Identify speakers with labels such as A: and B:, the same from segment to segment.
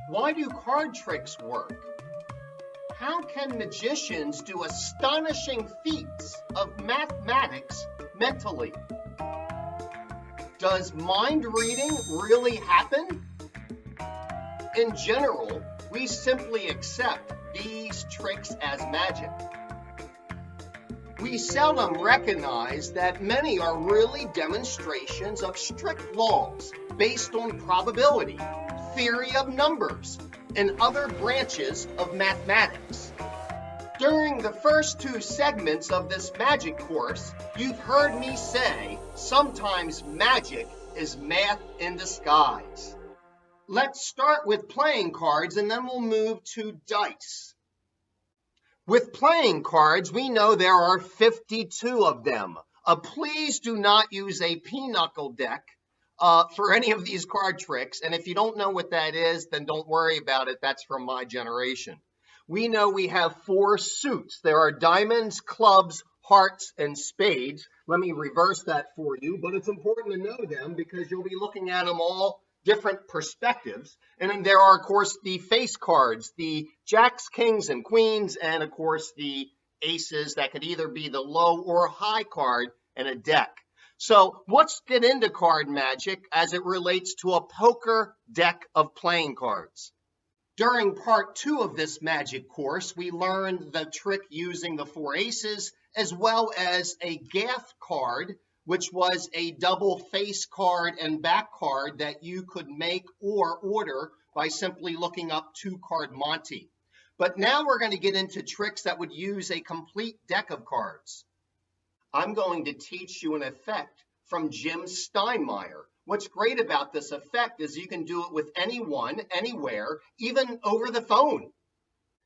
A: Why do card tricks work? How can magicians do astonishing feats of mathematics mentally? Does mind reading really happen? In general, we simply accept these tricks as magic. We seldom recognize that many are really demonstrations of strict laws based on probability, theory of numbers, and other branches of mathematics. During the first two segments of this magic course, you've heard me say sometimes magic is math in disguise. Let's start with playing cards and then we'll move to dice. With playing cards, we know there are 52 of them. Please do not use a pinochle deck for any of these card tricks. And if you don't know what that is, then don't worry about it. That's from my generation. We know we have 4 suits. There are diamonds, clubs, hearts, and spades. Let me reverse that for you, but it's important to know them because you'll be looking at them all different perspectives. And then there are, of course, the face cards, the jacks, kings, and queens, and, of course, the aces that could either be the low or high card in a deck. So let's get into card magic as it relates to a poker deck of playing cards. During part 2 of this magic course, we learned the trick using the 4 aces as well as a gaff card, which was a double face card and back card that you could make or order by simply looking up 2-card Monte. But now we're going to get into tricks that would use a complete deck of cards. I'm going to teach you an effect from Jim Steinmeier. What's great about this effect is you can do it with anyone, anywhere, even over the phone.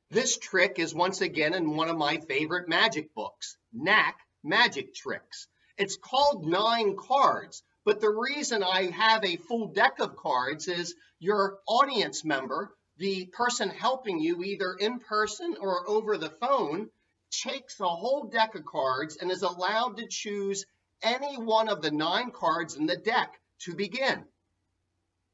A: This trick is once again in one of my favorite magic books, Knack Magic Tricks. It's called 9 cards, but the reason I have a full deck of cards is your audience member, the person helping you either in person or over the phone, takes a whole deck of cards and is allowed to choose any one of the 9 cards in the deck to begin.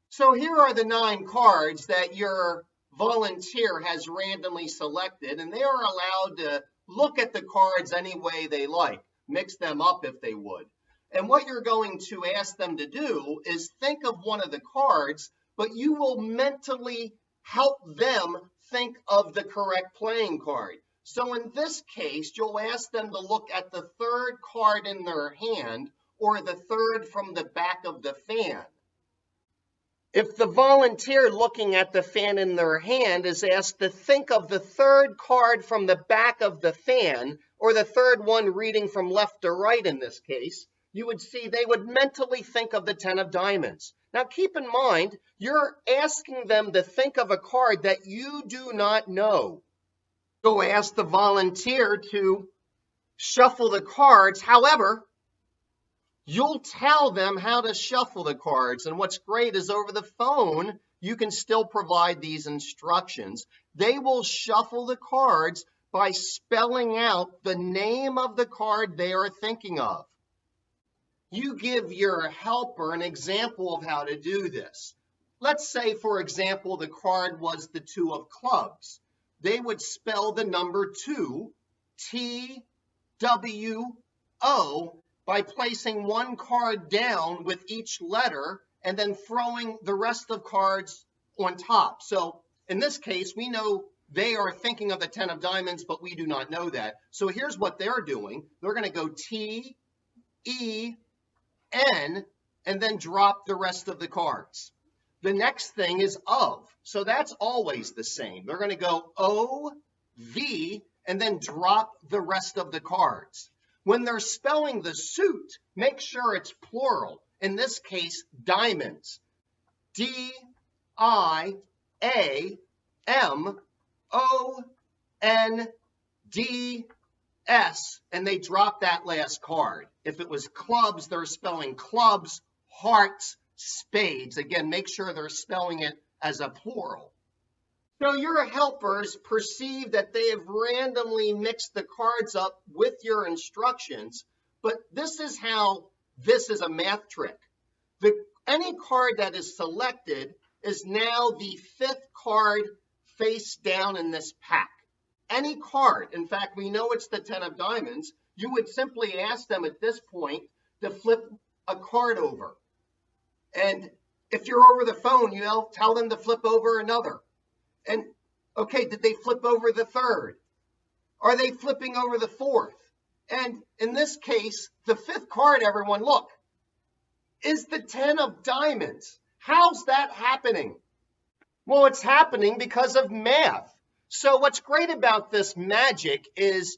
A: So here are the 9 cards that your volunteer has randomly selected, and they are allowed to look at the cards any way they like. Mix them up if they would. And what you're going to ask them to do is think of one of the cards, but you will mentally help them think of the correct playing card. So in this case, you'll ask them to look at the 3rd card in their hand or the 3rd from the back of the fan. If the volunteer looking at the fan in their hand is asked to think of the 3rd card from the back of the fan, or the 3rd one reading from left to right in this case, you would see they would mentally think of the 10 of diamonds. Now keep in mind, you're asking them to think of a card that you do not know. So ask the volunteer to shuffle the cards. However, you'll tell them how to shuffle the cards. And what's great is over the phone, you can still provide these instructions. They will shuffle the cards by spelling out the name of the card they are thinking of. You give your helper an example of how to do this. Let's say, for example, the card was the 2 of clubs. They would spell the number 2, T-W-O, by placing one card down with each letter and then throwing the rest of cards on top. So in this case, we know they are thinking of the 10 of diamonds, but we do not know that. So here's what they're doing. They're going to go T-E-N and then drop the rest of the cards. The next thing is of. So that's always the same. They're going to go O-V and then drop the rest of the cards. When they're spelling the suit, make sure it's plural. In this case, diamonds. D-I-A-M-O-N-D-S. And they drop that last card. If it was clubs, they're spelling clubs, hearts, spades. Again, make sure they're spelling it as a plural. So your helpers perceive that they have randomly mixed the cards up with your instructions, but this is how this is a math trick. Any card that is selected is now the fifth card face down in this pack. Any card, in fact, we know it's the 10 of diamonds, you would simply ask them at this point to flip a card over. And if you're over the phone, you tell them to flip over another. And okay, did they flip over the third? Are they flipping over the fourth? And in this case, the fifth card, everyone, look, is the 10 of diamonds. How's that happening? Well, it's happening because of math. So what's great about this magic is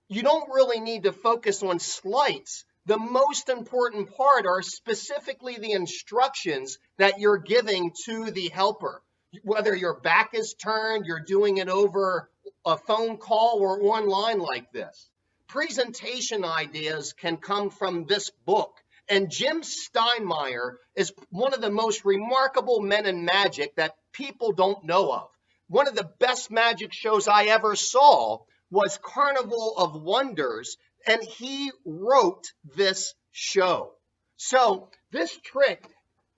A: you don't really need to focus on sleights. The most important part are specifically the instructions that you're giving to the helper. Whether your back is turned, you're doing it over a phone call or online like this. Presentation ideas can come from this book. And Jim Steinmeier is one of the most remarkable men in magic that people don't know of. One of the best magic shows I ever saw was Carnival of Wonders, and he wrote this show. So this trick,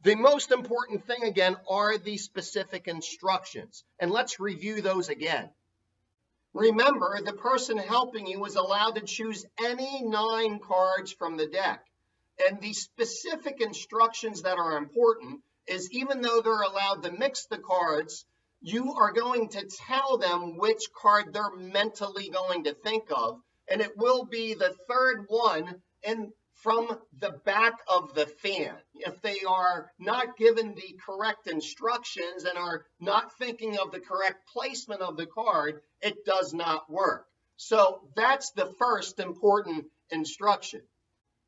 A: the most important thing again are the specific instructions. And let's review those again. Remember, the person helping you is allowed to choose any 9 cards from the deck. And the specific instructions that are important is even though they're allowed to mix the cards, you are going to tell them which card they're mentally going to think of. And it will be the third one from the back of the fan. If they are not given the correct instructions and are not thinking of the correct placement of the card, it does not work. So that's the first important instruction.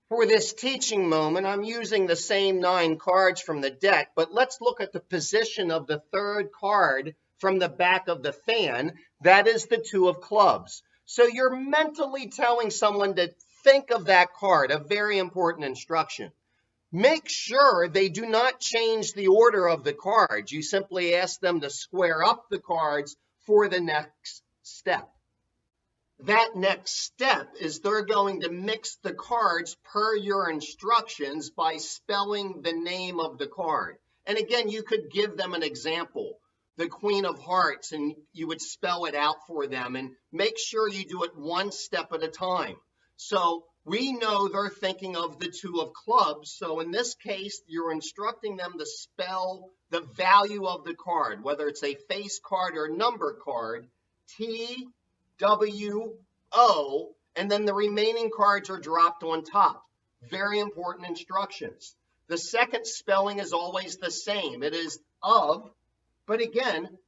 A: For this teaching moment, I'm using the same 9 cards from the deck, but let's look at the position of the third card from the back of the fan. That is the 2 of clubs. So you're mentally telling someone to think of that card, a very important instruction. Make sure they do not change the order of the cards. You simply ask them to square up the cards for the next step. That next step is they're going to mix the cards per your instructions by spelling the name of the card. And again, you could give them an example, the Queen of Hearts, and you would spell it out for them and make sure you do it one step at a time. So we know they're thinking of the 2 of clubs. So in this case, you're instructing them to spell the value of the card, whether it's a face card or number card, T, W, O, and then the remaining cards are dropped on top. Very important instructions. The second spelling is always the same. It is of, but again,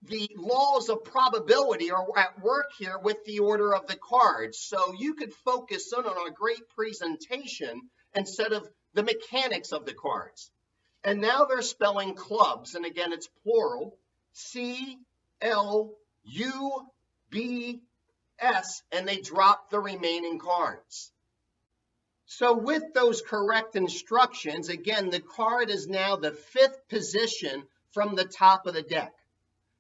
A: the laws of probability are at work here with the order of the cards. So you could focus in on a great presentation instead of the mechanics of the cards. And now they're spelling clubs, and again, it's plural, C-L-U-B-S, and they drop the remaining cards. So with those correct instructions, again, the card is now the 5th position from the top of the deck.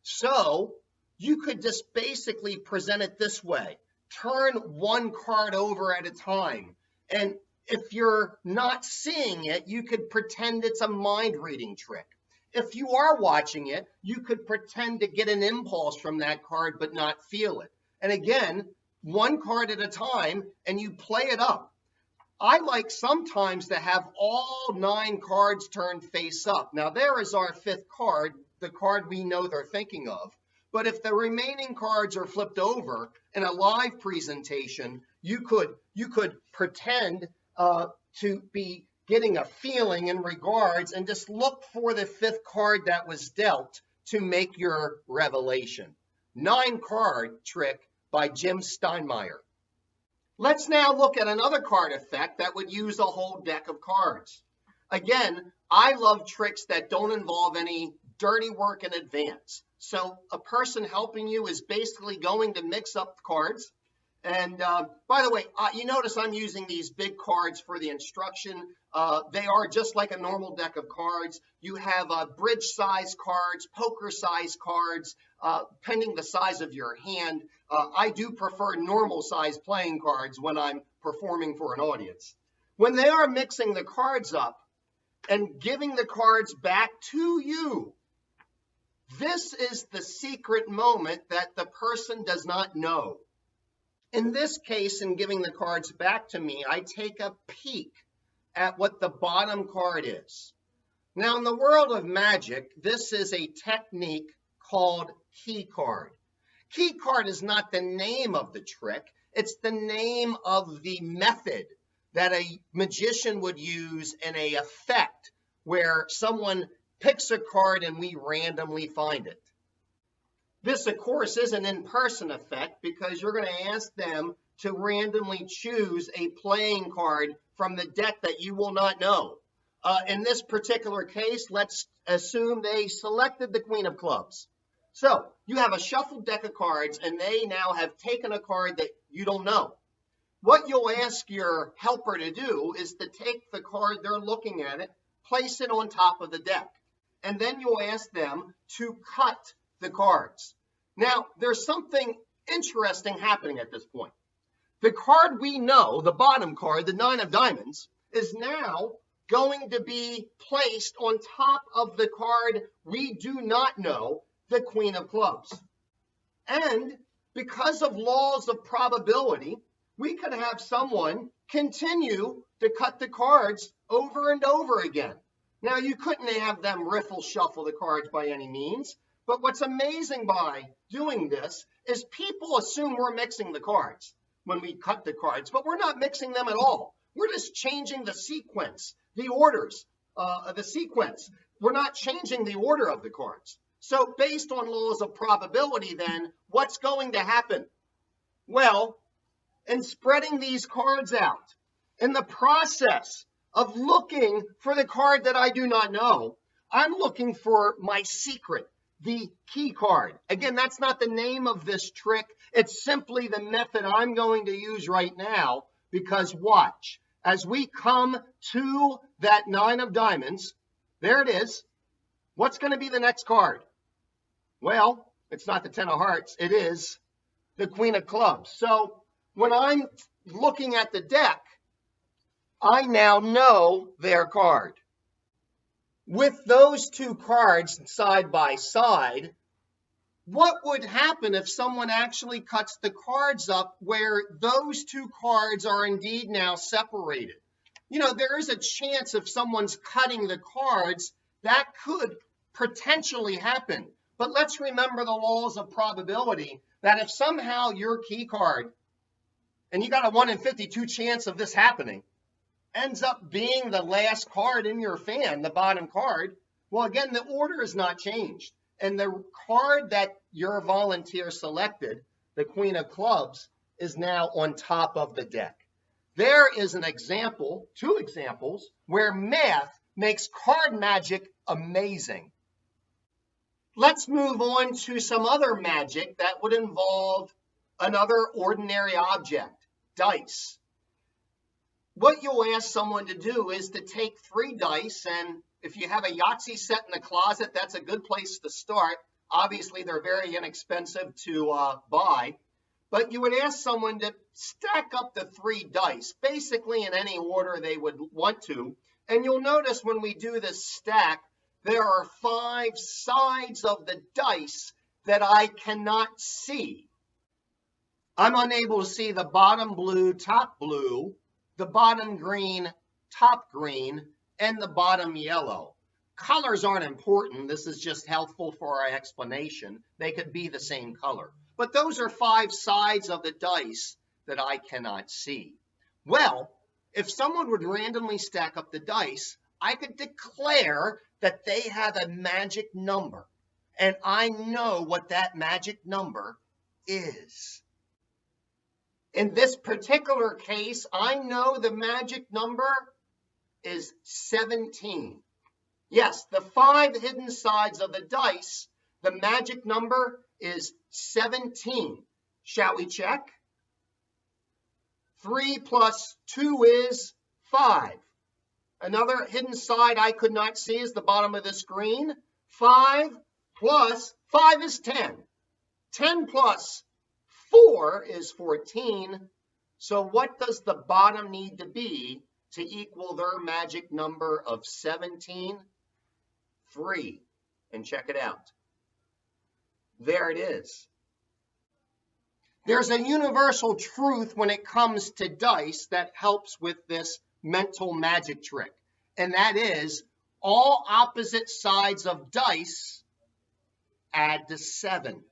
A: So you could just basically present it this way. Turn one card over at a time. And if you're not seeing it, you could pretend it's a mind reading trick. If you are watching it, you could pretend to get an impulse from that card but not feel it. And again, one card at a time, and you play it up. I like sometimes to have all 9 cards turned face up. Now there is our 5th card, the card we know they're thinking of. But if the remaining cards are flipped over in a live presentation, you could pretend to be getting a feeling in regards and just look for the 5th card that was dealt to make your revelation. 9 card trick by Jim Steinmeier. Let's now look at another card effect that would use a whole deck of cards. Again, I love tricks that don't involve any dirty work in advance. So a person helping you is basically going to mix up the cards. And by the way, you notice I'm using these big cards for the instruction. They are just like a normal deck of cards. You have bridge size cards, poker size cards, pending the size of your hand. I do prefer normal size playing cards when I'm performing for an audience. When they are mixing the cards up, and giving the cards back to you. This is the secret moment that the person does not know. In this case, in giving the cards back to me, I take a peek at what the bottom card is. Now, in the world of magic, this is a technique called key card. Key card is not the name of the trick. It's the name of the method that a magician would use in an effect where someone picks a card and we randomly find it. This, of course, is an in-person effect because you're going to ask them to randomly choose a playing card from the deck that you will not know. In this particular case, let's assume they selected the Queen of Clubs. So you have a shuffled deck of cards, and they now have taken a card that you don't know. What you'll ask your helper to do is to take the card they're looking at it, place it on top of the deck, and then you'll ask them to cut the cards. Now, there's something interesting happening at this point. The card we know, the bottom card, the 9 of diamonds, is now going to be placed on top of the card we do not know, the Queen of Clubs. And because of laws of probability, we could have someone continue to cut the cards over and over again. Now, you couldn't have them riffle shuffle the cards by any means, but what's amazing by doing this is people assume we're mixing the cards when we cut the cards, but we're not mixing them at all. We're just changing the sequence, the orders, the sequence. We're not changing the order of the cards. So based on laws of probability, then, what's going to happen? Well, in spreading these cards out, in the process of looking for the card that I do not know, I'm looking for my secret, the key card. Again, that's not the name of this trick. It's simply the method I'm going to use right now, because watch, as we come to that 9 of diamonds, there it is. What's going to be the next card? Well, it's not the 10 of hearts. It is the Queen of Clubs. So when I'm looking at the deck, I now know their card. With those two cards side by side, what would happen if someone actually cuts the cards up where those two cards are indeed now separated? You know, there is a chance if someone's cutting the cards, that could potentially happen. But let's remember the laws of probability, that if somehow your key card, and you got a 1 in 52 chance of this happening, ends up being the last card in your fan, the bottom card, well, again, the order is not changed. And the card that your volunteer selected, the Queen of Clubs, is now on top of the deck. There is an example, 2 examples, where math makes card magic amazing. Let's move on to some other magic that would involve another ordinary object, dice. What you'll ask someone to do is to take 3 dice, and if you have a Yahtzee set in the closet, that's a good place to start. Obviously, they're very inexpensive to buy, but you would ask someone to stack up the 3 dice, basically in any order they would want to, and you'll notice when we do this stack, there are 5 sides of the dice that I cannot see. I'm unable to see the bottom blue, top blue, the bottom green, top green, and the bottom yellow. Colors aren't important. This is just helpful for our explanation. They could be the same color. But those are 5 sides of the dice that I cannot see. Well, if someone would randomly stack up the dice, I could declare that they have a magic number, and I know what that magic number is. In this particular case, I know the magic number is 17. Yes, the 5 hidden sides of the dice, the magic number is 17. Shall we check? 3 plus 2 is 5. Another hidden side I could not see is the bottom of the screen. 5 plus 5 is 10. 10 plus 4 is 14. So what does the bottom need to be to equal their magic number of 17? 3. And check it out. There it is. There's a universal truth when it comes to dice that helps with this mental magic trick, and that is all opposite sides of dice add to 7.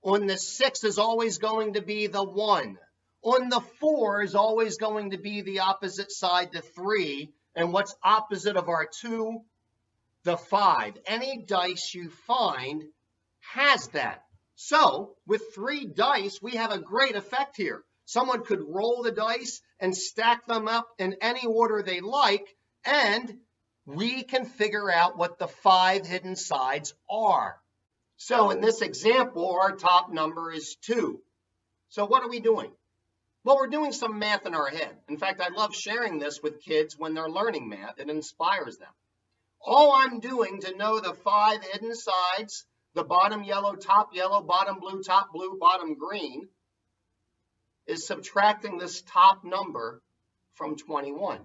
A: On the 6 is always going to be the 1. On the 4 is always going to be the opposite side to 3. And what's opposite of our 2? The 5. Any dice you find has that. So with 3 dice, we have a great effect here. Someone could roll the dice and stack them up in any order they like, and we can figure out what the 5 hidden sides are. So in this example, our top number is 2. So what are we doing? Well, we're doing some math in our head. In fact, I love sharing this with kids when they're learning math. It inspires them. All I'm doing to know the 5 hidden sides, the bottom yellow, bottom blue, bottom green, is subtracting this top number from 21.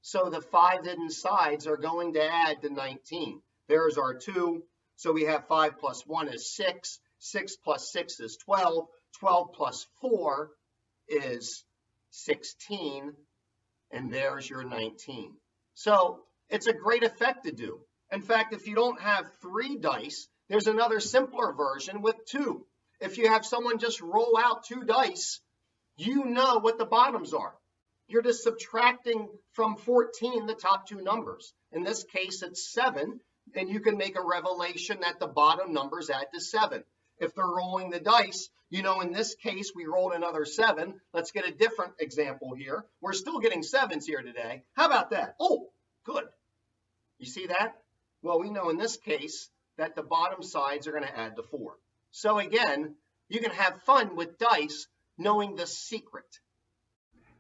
A: So the 5 hidden sides are going to add to 19. There's our 2. So we have 5 plus 1 is 6. 6 plus 6 is 12. 12 plus 4 is 16. And there's your 19. So it's a great effect to do. In fact, if you don't have 3 dice, there's another simpler version with 2. If you have someone just roll out 2 dice, you know what the bottoms are. You're just subtracting from 14 the top 2 numbers. In this case, it's 7, and you can make a revelation that the bottom numbers add to 7. If they're rolling the dice, you know, in this case, we rolled another 7. Let's get a different example here. We're still getting 7s here today. How about that? Oh, good. You see that? Well, we know in this case that the bottom sides are going to add to 4. So again, you can have fun with dice knowing the secret.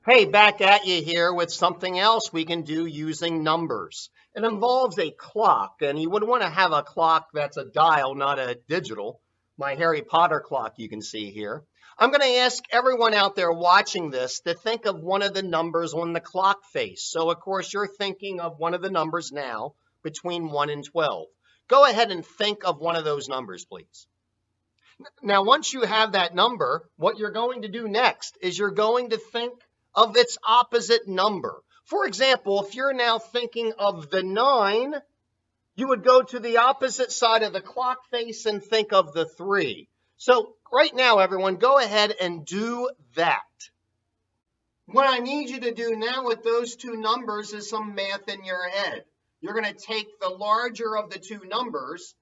A: Hey, back at you here with something else we can do using numbers. It involves a clock, and you would want to have a clock that's a dial, not a digital. My Harry Potter clock you can see here. I'm going to ask everyone out there watching this to think of one of the numbers on the clock face. So, of course, you're thinking of one of the numbers now between 1 and 12. Go ahead and think of one of those numbers, please. Now, once you have that number, what you're going to do next is you're going to think of its opposite number. For example, if you're now thinking of the 9, you would go to the opposite side of the clock face and think of the 3. So right now, everyone, go ahead and do that. What I need you to do now with those 2 numbers is some math in your head. You're going to take the larger of the 2 numbers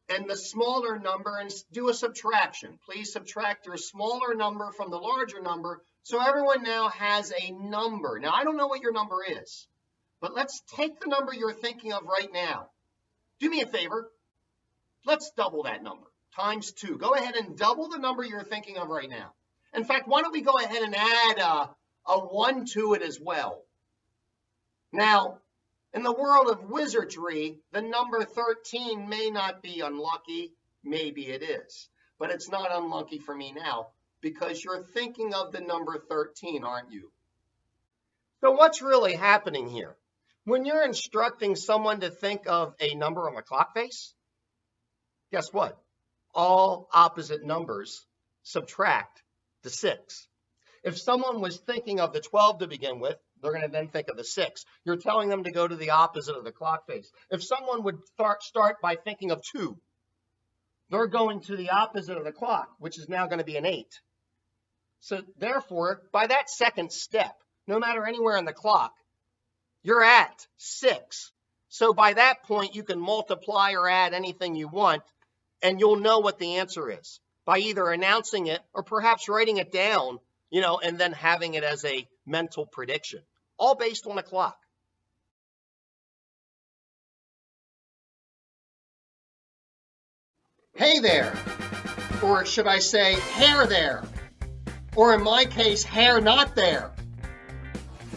A: and the smaller number and do a subtraction. Please subtract your smaller number from the larger number. So everyone now has a number. Now, I don't know what your number is, but let's take the number you're thinking of right now. Do me a favor. Let's double that number, times 2. Go ahead and double the number you're thinking of right now. In fact, why don't we go ahead and add a 1 to it as well? Now, in the world of wizardry, the number 13 may not be unlucky. Maybe it is. But it's not unlucky for me now because you're thinking of the number 13, aren't you? So what's really happening here? When you're instructing someone to think of a number on the clock face, guess what? All opposite numbers subtract to 6. If someone was thinking of the 12 to begin with, they're going to then think of the 6. You're telling them to go to the opposite of the clock face. If someone would start by thinking of 2, they're going to the opposite of the clock, which is now going to be an 8. So therefore, by that second step, no matter anywhere in the clock, you're at 6. So by that point, you can multiply or add anything you want, and you'll know what the answer is by either announcing it or perhaps writing it down, you know, and then having it as a mental prediction, all based on a clock. Hey there, or should I say hair there, or in my case, hair not there.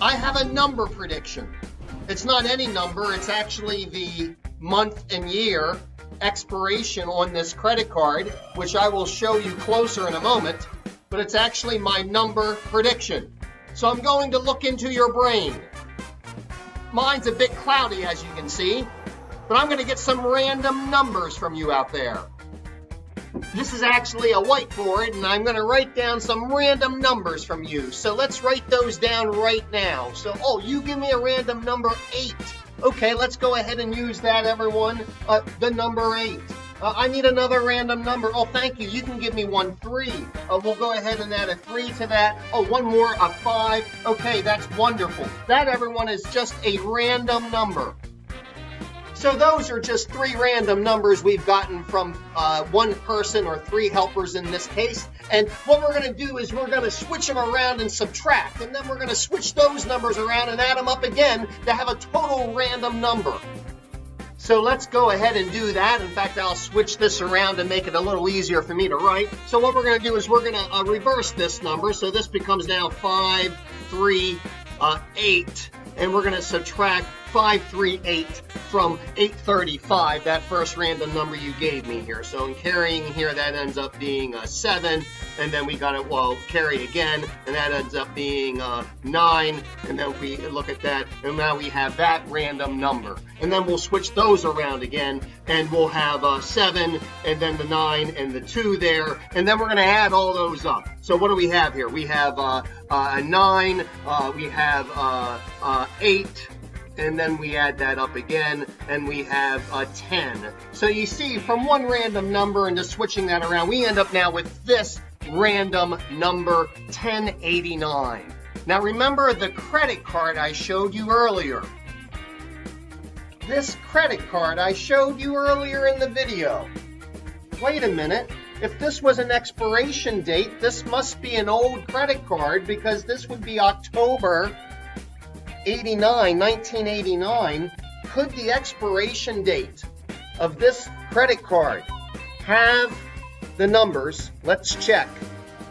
A: I have a number prediction. It's not any number, it's actually the month and year expiration on this credit card, which I will show you closer in a moment, but it's actually my number prediction. So I'm going to look into your brain. Mine's a bit cloudy, as you can see, but I'm going to get some random numbers from you out there. This is actually a whiteboard, and I'm going to write down some random numbers from you. So let's write those down right now. So, you give me a random number 8. Okay, let's go ahead and use that, everyone. The number 8. I need another random number. Oh, thank you. You can give me 3. We'll go ahead and add a 3 to that. One more, a 5. Okay, that's wonderful. That, everyone, is just a random number. So those are just 3 random numbers we've gotten from one person, or 3 helpers in this case. And what we're going to do is we're going to switch them around and subtract. And then we're going to switch those numbers around and add them up again to have a total random number. So let's go ahead and do that. In fact, I'll switch this around and make it a little easier for me to write. So what we're going to do is we're going to reverse this number. So this becomes now 5, 3, 8. And we're going to subtract 538 from 835, that first random number you gave me here. So in carrying here, that ends up being 7, and then we got it, carry again, and that ends up being 9, and then we look at that, and now we have that random number. And then we'll switch those around again, and we'll have 7, and then the 9, and the 2 there, and then we're going to add all those up. So what do we have here? We have a 9, we have 8, and then we add that up again, and we have a 10. So you see, from one random number and just switching that around, we end up now with this random number, 1089. Now remember the credit card I showed you earlier. This credit card I showed you earlier in the video. Wait a minute. If this was an expiration date, this must be an old credit card, because this would be October 1989. Could the expiration date of this credit card have the numbers? Let's check.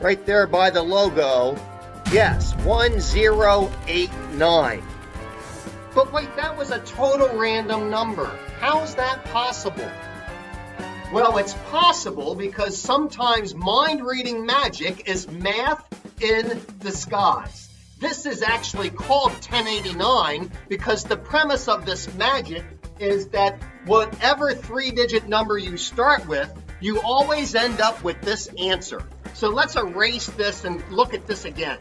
A: Right there by the logo. Yes, 1089. But wait, that was a total random number. How is that possible? Well, it's possible because sometimes mind-reading magic is math in disguise. This is actually called 1089 because the premise of this magic is that whatever 3-digit number you start with, you always end up with this answer. So let's erase this and look at this again.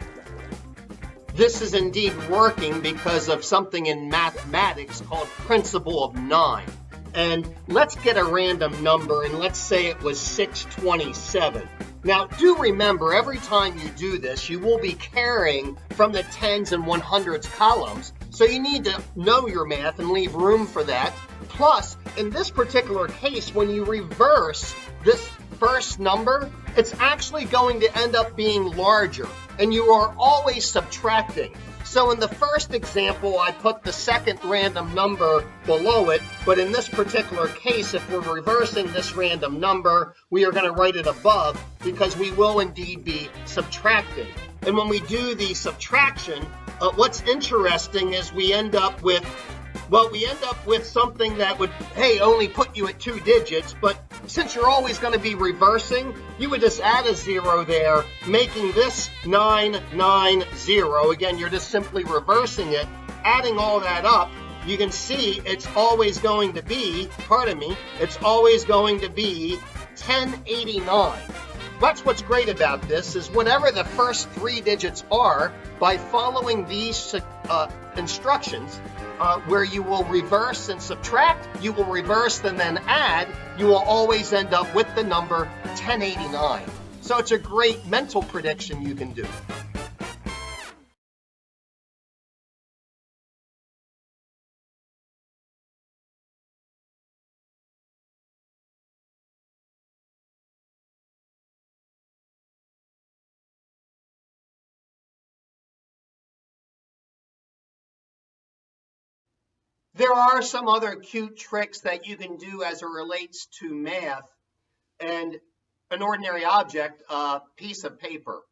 A: This is indeed working because of something in mathematics called principle of 9. And let's get a random number, and let's say it was 627. Now, do remember, every time you do this, you will be carrying from the tens and 100s columns. So you need to know your math and leave room for that. Plus, in this particular case, when you reverse this first number, it's actually going to end up being larger, and you are always subtracting. So in the first example, I put the second random number below it, but in this particular case, if we're reversing this random number, we are going to write it above because we will indeed be subtracting. And when we do the subtraction, what's interesting is we end up with something that would, only put you at 2 digits, but since you're always going to be reversing, you would just add a 0 there, making this 990. Again, you're just simply reversing it, adding all that up. You can see it's always going to be, it's always going to be 1089. That's what's great about this, is whatever the first 3 digits are, by following these instructions, where you will reverse and subtract, you will reverse and then add, you will always end up with the number 1089. So it's a great mental prediction you can do. There are some other cute tricks that you can do as it relates to math and an ordinary object, a piece of paper.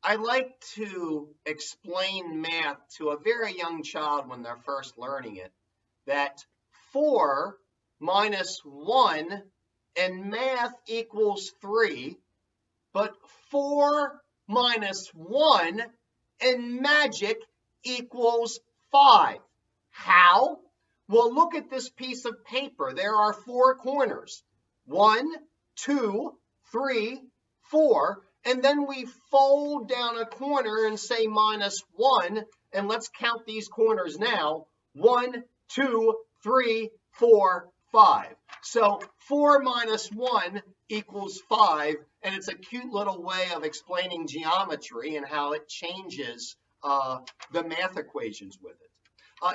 A: I like to explain math to a very young child when they're first learning it, that 4 minus 1 in math equals 3, but 4 minus 1 in magic equals 5. How? Well, look at this piece of paper. There are 4 corners. 1, 2, 3, 4. And then we fold down a corner and say -1. And let's count these corners now. 1, 2, 3, 4, 5. So 4 minus 1 equals 5. And it's a cute little way of explaining geometry and how it changes the math equations with it.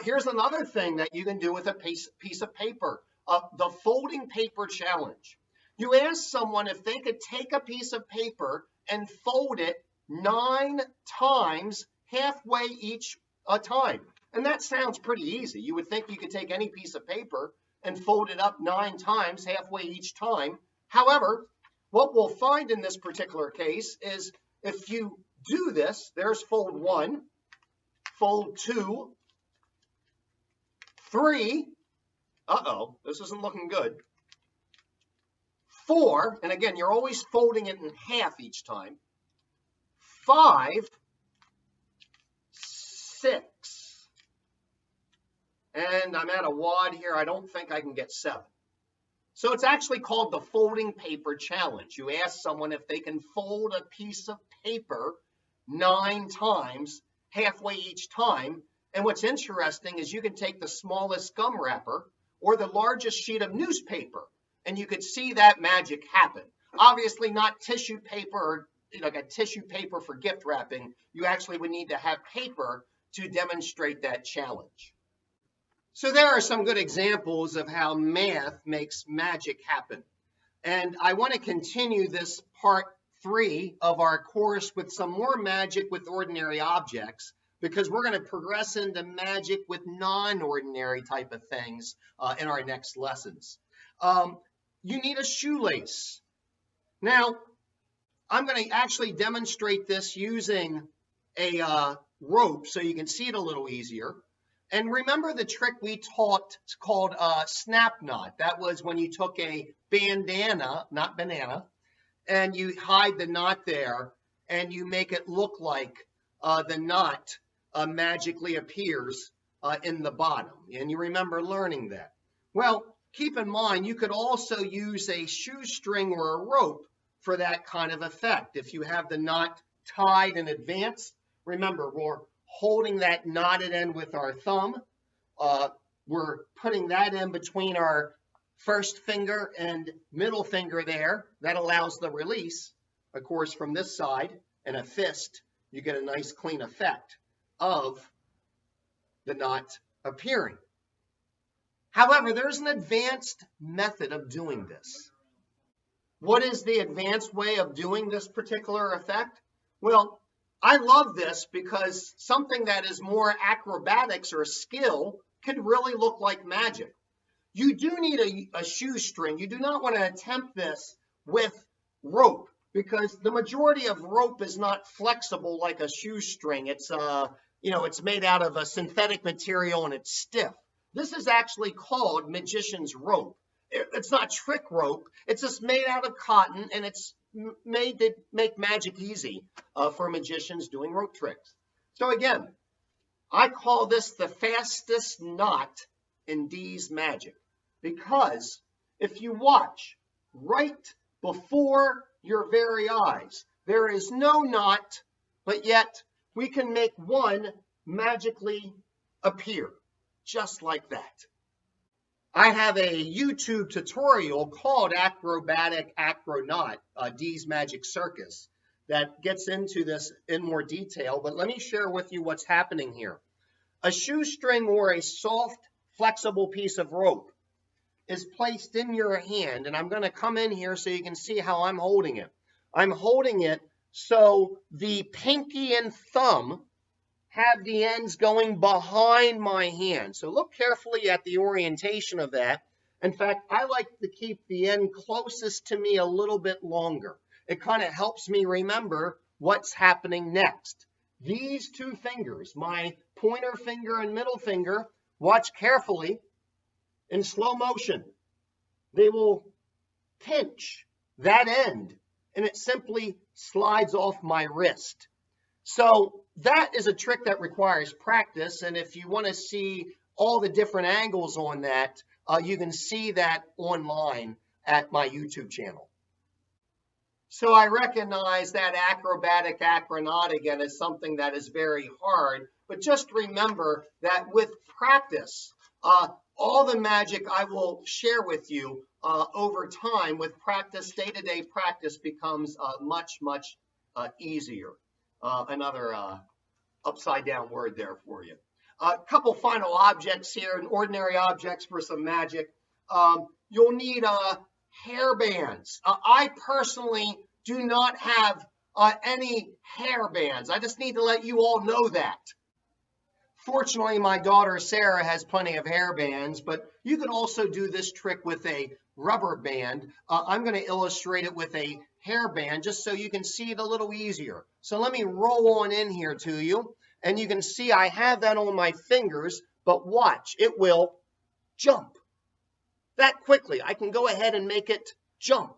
A: Here's another thing that you can do with a piece of paper, the folding paper challenge. You ask someone if they could take a piece of paper and fold it 9 times, halfway each time. And that sounds pretty easy. You would think you could take any piece of paper and fold it up 9 times, halfway each time. However, what we'll find in this particular case is if you do this, there's fold 1, fold 2, 3, this isn't looking good, 4, and again, you're always folding it in half each time, 5, 6, and I'm at a wad here. I don't think I can get 7. So it's actually called the folding paper challenge. You ask someone if they can fold a piece of paper 9 times, halfway each time. And what's interesting is you can take the smallest gum wrapper or the largest sheet of newspaper, and you could see that magic happen. Obviously not tissue paper or like a tissue paper for gift wrapping. You actually would need to have paper to demonstrate that challenge. So there are some good examples of how math makes magic happen. And I want to continue this part 3 of our course with some more magic with ordinary objects, because we're going to progress into magic with non-ordinary type of things in our next lessons. You need a shoelace. Now, I'm going to actually demonstrate this using a rope so you can see it a little easier. And remember the trick we taught called snap knot. That was when you took a bandana, not banana, and you hide the knot there and you make it look like the knot magically appears in the bottom. And you remember learning that. Well, keep in mind, you could also use a shoestring or a rope for that kind of effect. If you have the knot tied in advance, remember, we're holding that knotted end with our thumb. We're putting that in between our first finger and middle finger there. That allows the release, of course, from this side. And a fist, you get a nice clean effect of the knot appearing. However, there's an advanced method of doing this. What is the advanced way of doing this particular effect? Well, I love this because something that is more acrobatics or skill can really look like magic. You do need a shoestring. You do not want to attempt this with rope because the majority of rope is not flexible like a shoestring. It's it's made out of a synthetic material and it's stiff. This is actually called magician's rope. It's not trick rope. It's just made out of cotton and it's made to make magic easy for magicians doing rope tricks. So again, I call this the fastest knot in Dee's magic because if you watch right before your very eyes, there is no knot, but yet we can make one magically appear just like that. I have a YouTube tutorial called Acrobatic Acronaut, Dee's Magic Circus, that gets into this in more detail, but let me share with you what's happening here. A shoestring or a soft, flexible piece of rope is placed in your hand, and I'm going to come in here so you can see how I'm holding it. I'm holding it so the pinky and thumb have the ends going behind my hand. So look carefully at the orientation of that. In fact, I like to keep the end closest to me a little bit longer. It kind of helps me remember what's happening next. These two fingers, my pointer finger and middle finger, watch carefully in slow motion. They will pinch that end and it simply slides off my wrist. So that is a trick that requires practice. And if you want to see all the different angles on that, you can see that online at my YouTube channel. So I recognize that acrobatic acronaut again is something that is very hard, but just remember that with practice, all the magic I will share with you over time with practice, day-to-day practice becomes much, much easier. Another upside down word there for you. A couple final objects here, and ordinary objects for some magic. You'll need hair bands. I personally do not have any hair bands. I just need to let you all know that. Fortunately, my daughter Sarah has plenty of hair bands, but you can also do this trick with a rubber band. I'm going to illustrate it with a hair band just so you can see it a little easier. So let me roll on in here to you, and you can see I have that on my fingers, but watch, it will jump. That quickly, I can go ahead and make it jump.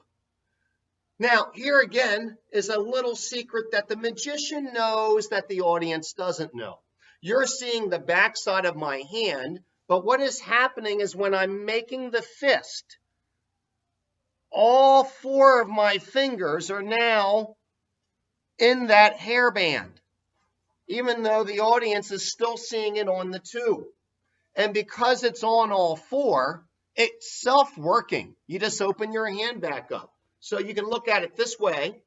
A: Now, here again is a little secret that the magician knows that the audience doesn't know. You're seeing the backside of my hand, but what is happening is when I'm making the fist, all four of my fingers are now in that hairband, even though the audience is still seeing it on the two. And because it's on all four, it's self-working. You just open your hand back up. So you can look at it this way,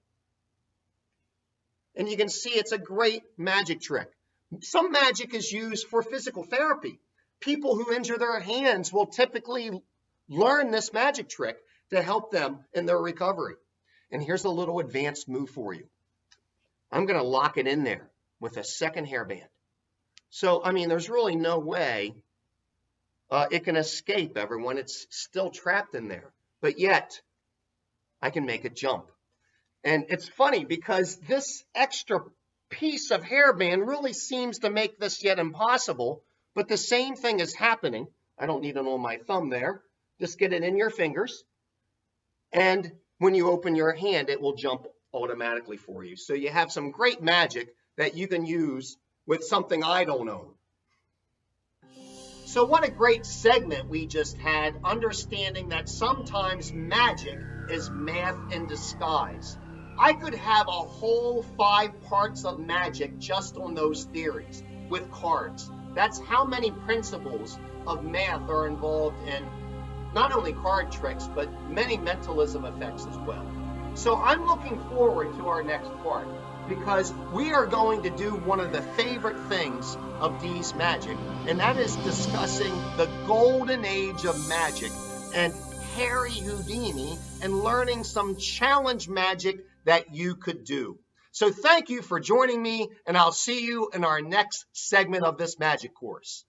A: and you can see it's a great magic trick. Some magic is used for physical therapy. People who injure their hands will typically learn this magic trick to help them in their recovery. And here's a little advanced move for you. I'm going to lock it in there with a second hairband. So, I mean, there's really no way it can escape, everyone. It's still trapped in there. But yet, I can make it jump. And it's funny because this extra piece of hairband really seems to make this yet impossible, but the same thing is happening. I don't need it on my thumb there. Just get it in your fingers, and when you open your hand, it will jump automatically for you. So you have some great magic that you can use with something I don't own. So what a great segment we just had, understanding that sometimes magic is math in disguise. I could have a whole 5 parts of magic just on those theories with cards. That's how many principles of math are involved in not only card tricks, but many mentalism effects as well. So I'm looking forward to our next part because we are going to do one of the favorite things of Dee's Magic, and that is discussing the golden age of magic and Harry Houdini and learning some challenge magic that you could do. So thank you for joining me, and I'll see you in our next segment of this magic course.